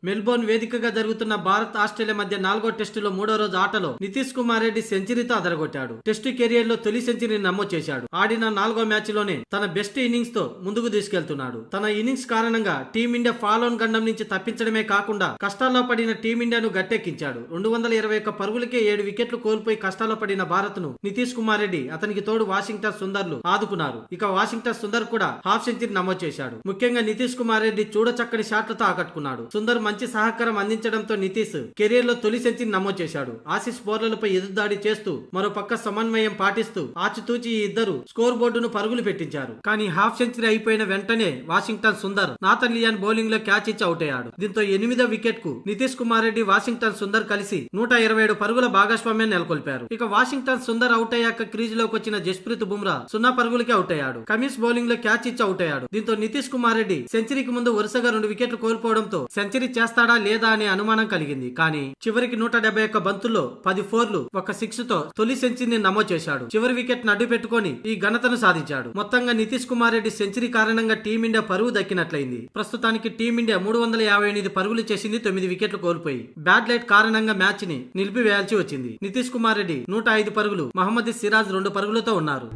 Melbourne వేదికగా జరుగుతున్న Bharat Australia మధ్య 4వ టెస్టులో 3వ రోజు ఆటలో నితీష్ కుమార్ రెడ్డి సెంచరీతో అదరగొట్టాడు. టెస్టు కెరియర్ లో తొలి సెంచరీని నమోదు చేశాడు. ఆడిన 4వ మ్యాచ్ లోనే తన బెస్ట్ ఇన్నింగ్స్ తో ముందుకు తీసుకెళ్తున్నాడు. తన ఇన్నింగ్స్ కారణంగా టీమిండియా ఫాలోన్ గండం నుంచి తప్పించడమే కాకుండా కష్టాల్లో పడిన టీమిండియాను గట్టెక్కించాడు. 221 పరుగులకే 7 వికెట్లు కోల్పోయి కష్టాల్లో పడిన భారత్ ను నితీష్ కుమార్ రెడ్డి అతనికి తోడు వాషింగ్టన్ సుందర్లు ఆదుకున్నారు. ఇక వాషింగ్టన్ సుందర్ కూడా హాఫ్ సెంచరీ నమోదు చేశాడు. ముఖ్యంగా నితీష్ కుమార్ రెడ్డి చూడచక్కని షాట్లతో ఆకట్టుకున్నాడు. సుందర్ మంచి సహకారం అందించడంతో నితీష్ కెరీర్ లో తొలి సెంచరీ నమోదు చేశాడు. ఆసీస్ బౌలర్లపై ఎదురుదాడి చేస్తూ మరో పక్క సమన్వయం పాటిస్తూ ఆచితూచి ఈ ఇద్దరు స్కోర్ బోర్డును పరుగులు పెట్టించారు. కానీ హాఫ్ సెంచరీ అయిపోయిన వెంటనే Washington Sundar Nathan Lyon bowling లో క్యాచ్ ఇచ్చి అవుట్ అయ్యాడు. దీంతో 8వ వికెట్ కు నితీష్ కుమార్ రెడ్డి వాషింగ్టన్ సుందర్ కలిసి 127 పరుగుల భాగస్వామ్యాన్ని నెలకొల్పారు. ఇక వాషింగ్టన్ సుందర్ అవుట్ అయ్యాక క్రీజ్ లోకి వచ్చిన జస్ప్రీత్ బుమ్రా 0 పరుగులకి అవుట్ అయ్యాడు. కమిన్స్ బౌలింగ్ లో క్యాచ్ ఇచ్చి అవుట్ అయ్యాడు. దీంతో నితీష్ కుమార్ రెడ్డి సెంచరీకి ముందు వరుసగా 2 వికెట్లు కోల్పోవడంతో సెంచరీ చేస్తాడా లేదా అనే అనుమానం కలిగింది. కానీ చివరికి 171 బంతుల్లో 10 ఫోర్లు 1 సిక్స్ తో తొలి సెంచరీని నమోదు చేశాడు. చివరి వికెట్ అడ్డు పెట్టుకొని ఈ ఘనతను సాధించాడు. మొత్తంగా నితీష్ కుమార్ రెడ్డి సెంచరీ కారణంగా టీమిండియా పరువు దక్కినట్లయింది. ప్రస్తుతానికి టీమిండియా 358 పరుగులు చేసింది, 9 వికెట్లు కోల్పోయి. బ్యాడ్ లైట్ కారణంగా మ్యాచ్ ని నిలిపివేయాల్సి వచ్చింది. నితీష్ కుమార్ రెడ్డి 105 పరుగులు, మహమ్మద్ సిరాజ్ 2 పరుగులతో ఉన్నారు.